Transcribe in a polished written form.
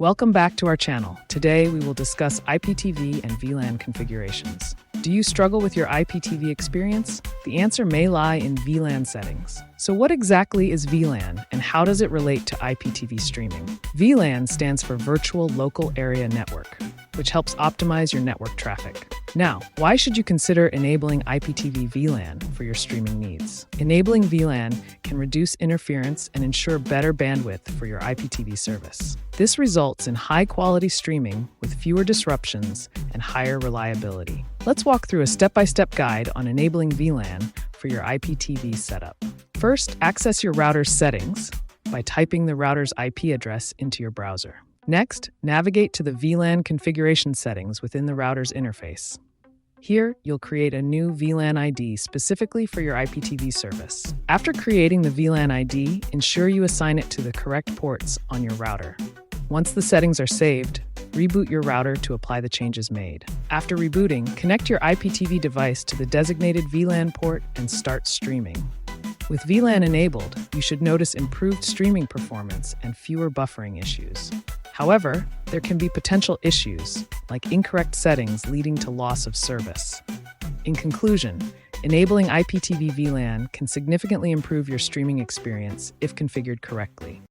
Welcome back to our channel. Today we will discuss IPTV and VLAN configurations. Do you struggle with your IPTV experience? The answer may lie in VLAN settings. So what exactly is VLAN and how does it relate to IPTV streaming? VLAN stands for Virtual Local Area Network, which helps optimize your network traffic. Now, why should you consider enabling IPTV VLAN for your streaming needs? Enabling VLAN can reduce interference and ensure better bandwidth for your IPTV service. This results in high-quality streaming with fewer disruptions and higher reliability. Let's walk through a step-by-step guide on enabling VLAN for your IPTV setup. First, access your router's settings by typing the router's IP address into your browser. Next, navigate to the VLAN configuration settings within the router's interface. Here, you'll create a new VLAN ID specifically for your IPTV service. After creating the VLAN ID, ensure you assign it to the correct ports on your router. Once the settings are saved, reboot your router to apply the changes made. After rebooting, connect your IPTV device to the designated VLAN port and start streaming. With VLAN enabled, you should notice improved streaming performance and fewer buffering issues. However, there can be potential issues, like incorrect settings leading to loss of service. In conclusion, enabling IPTV VLAN can significantly improve your streaming experience if configured correctly.